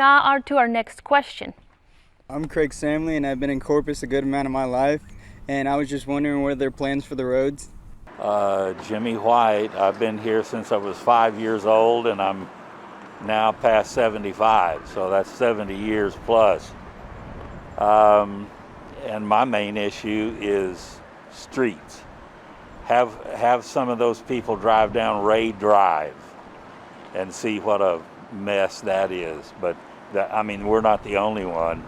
now to our next question. I'm Craig Samley, and I've been in Corpus a good amount of my life, and I was just wondering what are their plans for the roads? Jimmy White. I've been here since I was 5 years old, and I'm now past 75, so that's 70 years plus. And my main issue is streets. Have some of those people drive down Ray Drive and see what a mess that is. But we're not the only one.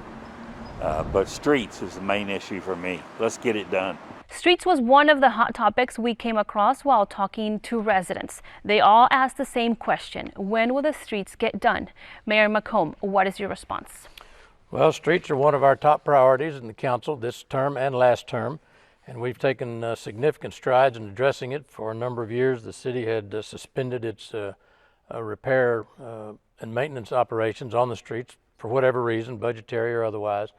But streets is the main issue for me. Let's get it done. Streets was one of the hot topics we came across while talking to residents. They all asked the same question: when will the streets get done? Mayor McComb, what is your response? Well, streets are one of our top priorities in the council this term and last term, and we've taken significant strides in addressing it. For a number of years, the city had suspended its repair and maintenance operations on the streets for whatever reason, budgetary or otherwise.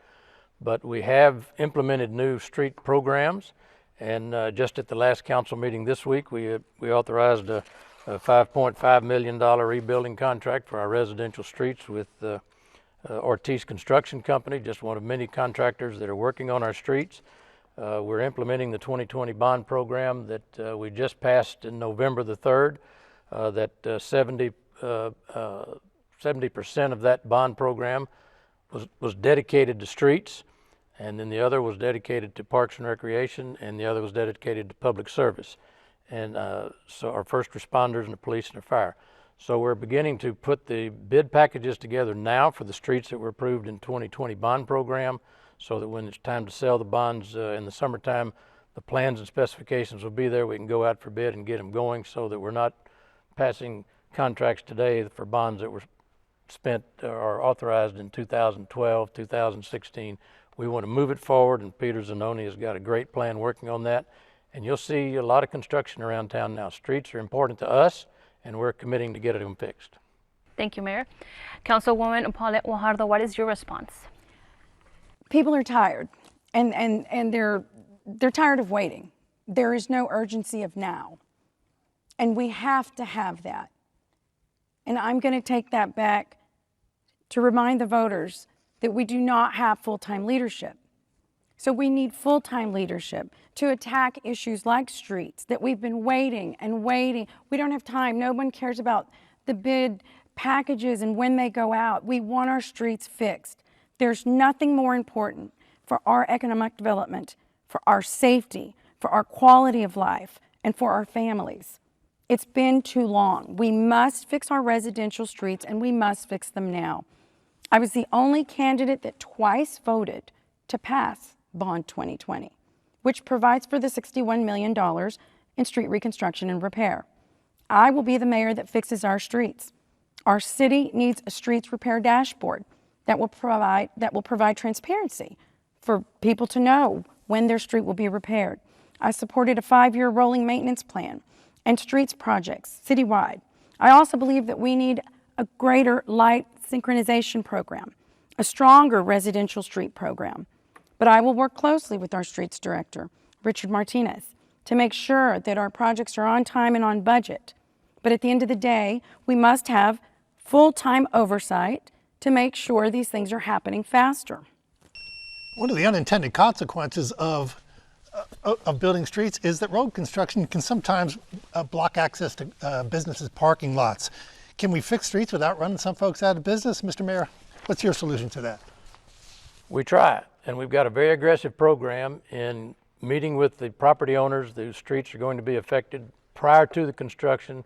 But we have implemented new street programs, and just at the last council meeting this week, we authorized a $5.5 million rebuilding contract for our residential streets with Ortiz Construction Company, just one of many contractors that are working on our streets. We're implementing the 2020 bond program that we just passed in November the 3rd, that 70% of that bond program was dedicated to streets, and then the other was dedicated to parks and recreation, and the other was dedicated to public service, and so our first responders and the police and the fire. So we're beginning to put the bid packages together now for the streets that were approved in 2020 bond program, so that when it's time to sell the bonds in the summertime, the plans and specifications will be there. We can go out for bid and get them going, so that we're not passing contracts today for bonds that were spent or authorized in 2012, 2016. We want to move it forward, and Peter Zanoni has got a great plan working on that. And you'll see a lot of construction around town now. Streets are important to us, and we're committing to get them fixed. Thank you, Mayor. Councilwoman Paulette Guajardo, what is your response? People are tired, and they're tired of waiting. There is no urgency of now, and we have to have that. And I'm going to take that back to remind the voters that we do not have full-time leadership. So we need full-time leadership to attack issues like streets that we've been waiting and waiting. We don't have time. No one cares about the bid packages and when they go out. We want our streets fixed. There's nothing more important for our economic development, for our safety, for our quality of life, and for our families. It's been too long. We must fix our residential streets, and we must fix them now. I was the only candidate that twice voted to pass Bond 2020, which provides for the $61 million in street reconstruction and repair. I will be the mayor that fixes our streets. Our city needs a streets repair dashboard that will provide transparency for people to know when their street will be repaired. I supported a 5-year rolling maintenance plan and streets projects citywide. I also believe that we need a greater light synchronization program, a stronger residential street program. But I will work closely with our streets director, Richard Martinez, to make sure that our projects are on time and on budget. But at the end of the day, we must have full-time oversight to make sure these things are happening faster. One of the unintended consequences of building streets is that road construction can sometimes block access to businesses' parking lots. Can we fix streets without running some folks out of business? Mr. Mayor, what's your solution to that? We try, and we've got a very aggressive program in meeting with the property owners whose streets are going to be affected prior to the construction,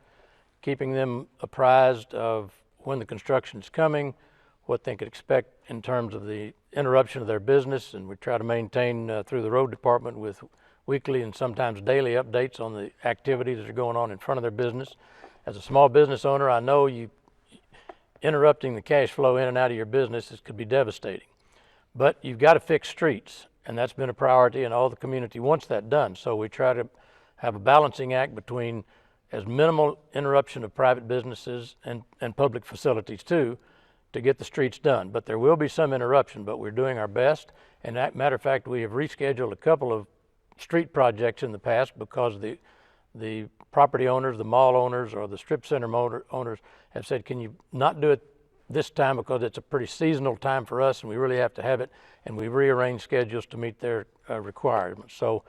keeping them apprised of when the construction is coming, what they could expect in terms of the interruption of their business, and we try to maintain through the road department with weekly and sometimes daily updates on the activities that are going on in front of their business. As a small business owner, I know interrupting the cash flow in and out of your business could be devastating. But you've got to fix streets, and that's been a priority, and all the community wants that done. So we try to have a balancing act between as minimal interruption of private businesses and public facilities too, to get the streets done. But there will be some interruption, but we're doing our best. And as a matter of fact, we have rescheduled a couple of street projects in the past because the property owners, the mall owners, or the strip center owners have said, can you not do it this time because it's a pretty seasonal time for us and we really have to have it, and we rearrange schedules to meet their requirements. So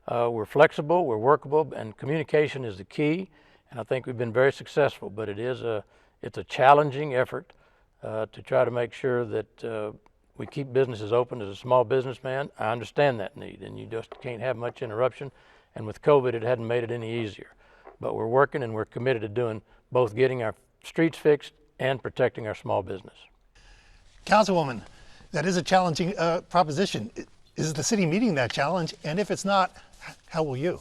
we're flexible, we're workable, and communication is the key, and I think we've been very successful, but it's a challenging effort to try to make sure that we keep businesses open. As a small businessman, I understand that need, and you just can't have much interruption, and with COVID it hadn't made it any easier. But we're working and we're committed to doing both getting our streets fixed and protecting our small business. Councilwoman, that is a challenging proposition. Is the city meeting that challenge? And if it's not, how will you?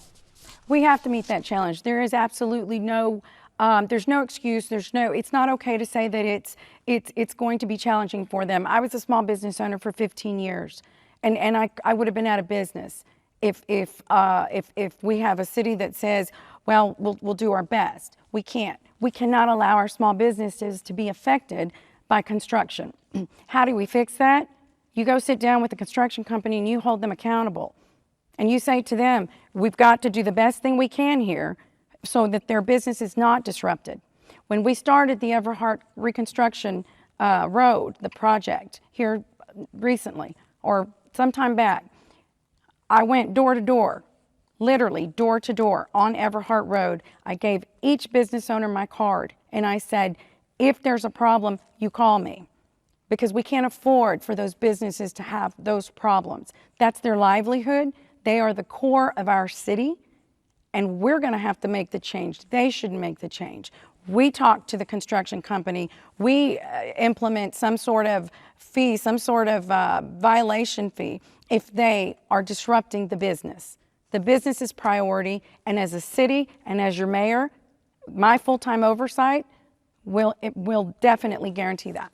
We have to meet that challenge. There is absolutely no, there's no excuse. It's not okay to say that it's going to be challenging for them. I was a small business owner for 15 years, and I would have been out of business if we have a city that says, well, we'll do our best. We can't. We cannot allow our small businesses to be affected by construction. How do we fix that? You go sit down with the construction company and you hold them accountable. And you say to them, we've got to do the best thing we can here so that their business is not disrupted. When we started the Everhart Reconstruction Road, the project here recently, or sometime back, I went door to door, literally door to door on Everhart Road. I gave each business owner my card and I said, if there's a problem, you call me, because we can't afford for those businesses to have those problems. That's their livelihood. They are the core of our city, and we're going to have to make the change. They shouldn't make the change. We talk to the construction company. We implement some sort of fee, some sort of violation fee if they are disrupting the business. The business is priority, and as a city and as your mayor, my full-time oversight will definitely guarantee that.